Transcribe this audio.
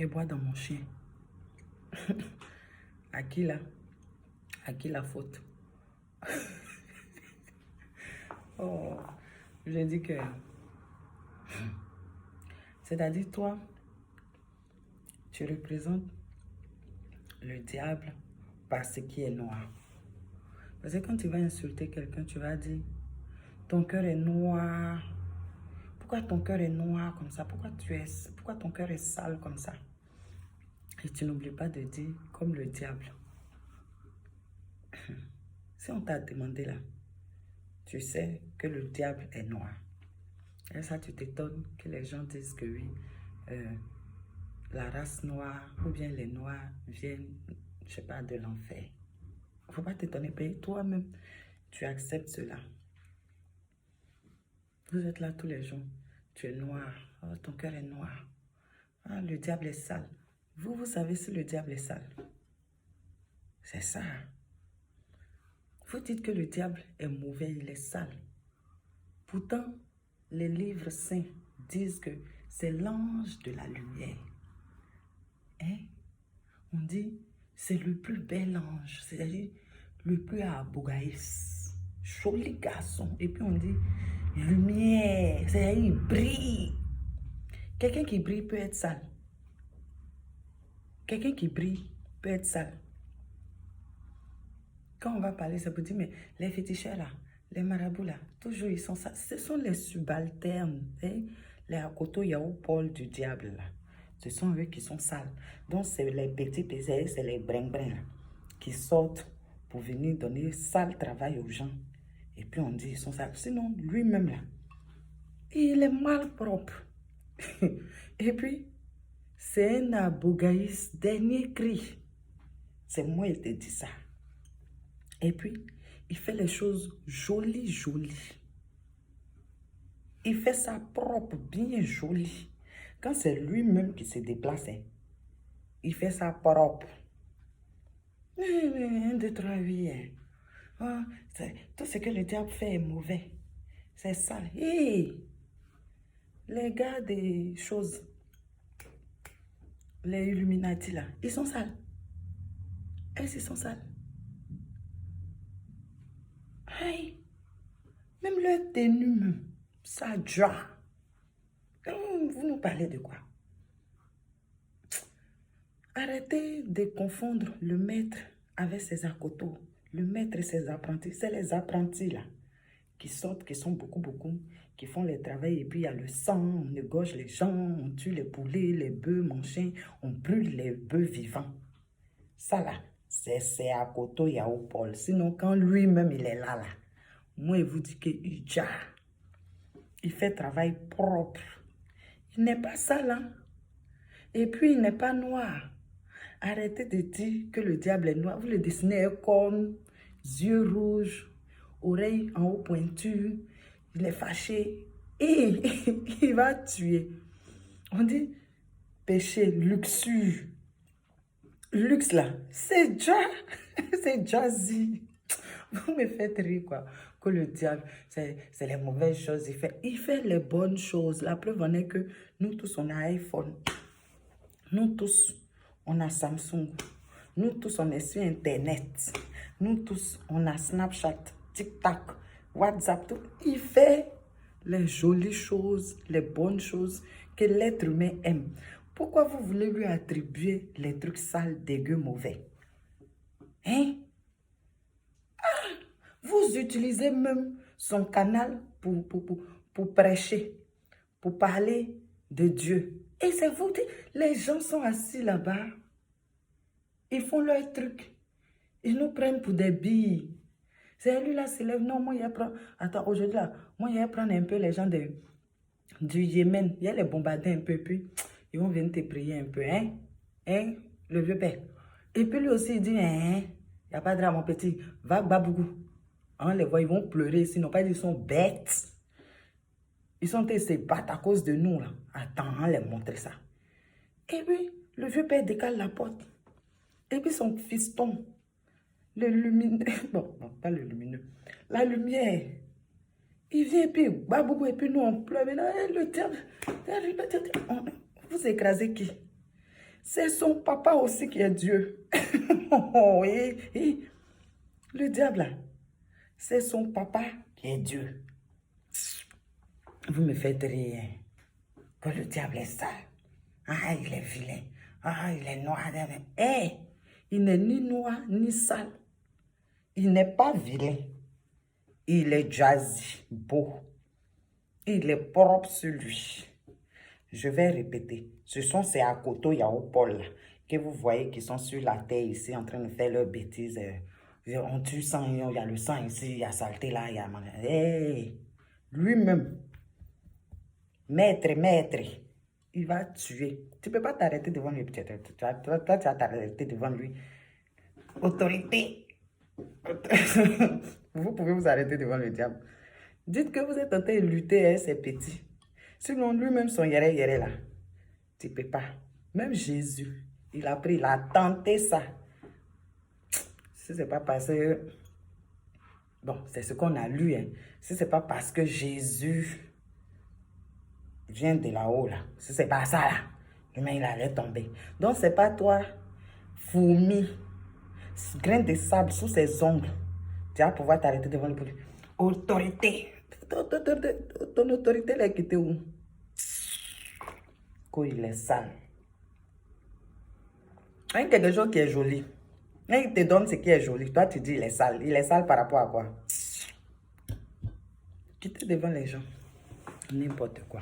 et boit dans mon chien. À qui là? À qui la faute? Oh, je dis que... C'est-à-dire, toi, tu représentes le diable par ce qui est noir. Parce que quand tu vas insulter quelqu'un, tu vas dire, ton cœur est noir. Pourquoi ton cœur est noir comme ça? Pourquoi ton cœur est sale comme ça? Et tu n'oublies pas de dire, comme le diable. Si on t'a demandé là, tu sais que le diable est noir. Et ça, tu t'étonnes que les gens disent que oui, la race noire ou bien les noirs viennent, je sais pas, de l'enfer. Il ne faut pas t'étonner, mais toi-même, tu acceptes cela. Vous êtes là tous les jours, tu es noir, oh, ton cœur est noir. Ah, le diable est sale. Vous savez si le diable est sale. C'est ça. Vous dites que le diable est mauvais, il est sale. Pourtant, les livres saints disent que c'est l'ange de la lumière. Hein? On dit, c'est le plus bel ange, c'est-à-dire le plus abogaïs, joli garçon. Et puis on dit, lumière, c'est-à-dire il brille. Quelqu'un qui brille peut être sale. Quelqu'un qui brille peut être sale. Quand on va parler, ça peut dire, mais les féticheurs là, les marabouts là, toujours ils sont sales. Ce sont les subalternes, hein? Les Akoto Yahoo Paul du diable là. Ce sont eux qui sont sales. Donc c'est les petits pézés, c'est les brin-brin qui sortent pour venir donner sale travail aux gens. Et puis on dit ils sont sales. Sinon, lui-même là, il est mal propre. Et puis, c'est un abougaïs dernier cri. C'est moi qui te dis ça. Et puis, il fait les choses jolies, jolies. Il fait ça propre, bien joli. Quand c'est lui-même qui se déplace, il fait ça propre. 1, 2, 3, 8. Oh, tout ce que le diable fait est mauvais. C'est sale. Hey, les gars des choses, les Illuminati là, ils sont sales. Est-ce qu'ils sont sales? Hey, même leur tenue, même, ça joie. Vous nous parlez de quoi? Arrêtez de confondre le maître avec ses akotos. Le maître et ses apprentis, c'est les apprentis là qui sortent, qui sont beaucoup, qui font le travail et puis il y a le sang, on égorge les gens, on tue les poulets, les bœufs, manchins, on brûle les bœufs vivants. Ça là, c'est Akoto Yahoo Paul. Sinon, quand lui-même il est là, moi je vous dis qu'il fait travail propre. Il n'est pas sale, hein? Et puis il n'est pas noir. Arrêtez de dire que le diable est noir. Vous le dessinez comme yeux rouges, oreilles en haut pointues. Il est fâché et il va tuer. On dit péché, luxure. Luxe là, c'est déjà, c'est jazzy. Vous me faites rire quoi. Que le diable, c'est les mauvaises choses. Il fait les bonnes choses. La preuve en est que nous tous on a iPhone. Nous tous, on a Samsung. Nous tous, on est sur Internet. Nous tous, on a Snapchat, TikTok, WhatsApp. Tout. Il fait les jolies choses, les bonnes choses que l'être humain aime. Pourquoi vous voulez lui attribuer les trucs sales, dégueux, mauvais? Hein? Ah, vous utilisez même son canal pour prêcher, pour parler de Dieu. Et c'est vous, les gens sont assis là-bas. Ils font leur truc. Ils nous prennent pour des billes. C'est lui là, se lève. Non, moi, il prend. Attends, aujourd'hui là, moi, il prendre un peu les gens du Yémen. Il y a les bombarder un peu, puis ils vont venir te prier un peu, hein? Hein? Le vieux père. Et puis lui aussi, il dit, hein? Il n'y a pas de drame, mon petit. Va, Babougou. On les voit, ils vont pleurer, sinon pas, ils sont bêtes. Ils sont se battent à cause de nous, là. Attends, on les montrer ça. Et puis, le vieux père décale la porte. Et puis son fiston, le lumineux, bon, pas le lumineux, la lumière, il vient et puis, Babougou, et puis nous on pleure. Mais non, le diable, vous écrasez qui? C'est son papa aussi qui est Dieu. Oh, le diable, là, c'est son papa qui est Dieu. Vous me faites rire. Que le diable est sale. Ah, il est vilain. Ah, il est noir. Eh, il n'est ni noir ni sale. Il n'est pas vilain. Il est jazzy, beau. Il est propre sur lui. Je vais répéter. Ce sont ces Akoto Yaopol là, que vous voyez qui sont sur la terre ici en train de faire leurs bêtises. On tue sang, il y a le sang ici, il y a saleté là, il y a... Hey, lui-même, maître, il va tuer. Tu ne peux pas t'arrêter devant lui. Toi, tu vas t'arrêter devant lui. Autorité. Vous pouvez vous arrêter devant le diable. Dites que vous êtes en train de lutter avec ces petits. Sinon, lui-même, son yéré là. Tu ne peux pas. Même Jésus, il a pris, il a tenté ça. Si ce n'est pas parce que... Bon, c'est ce qu'on a lu. Hein. Si ce n'est pas parce que Jésus vient de là-haut, là. Si ce n'est pas ça, là. Lui-même, il allait tomber. Donc, ce n'est pas toi, fourmi, grain de sable sous ses ongles. Tu vas pouvoir t'arrêter devant le police. Autorité. Ton autorité, elle est quittée où? Quand il est sale. Il y a quelque chose qui est joli. Il te donne ce qui est joli. Toi, tu dis il est sale. Il est sale par rapport à quoi? Quittez devant les gens. N'importe quoi.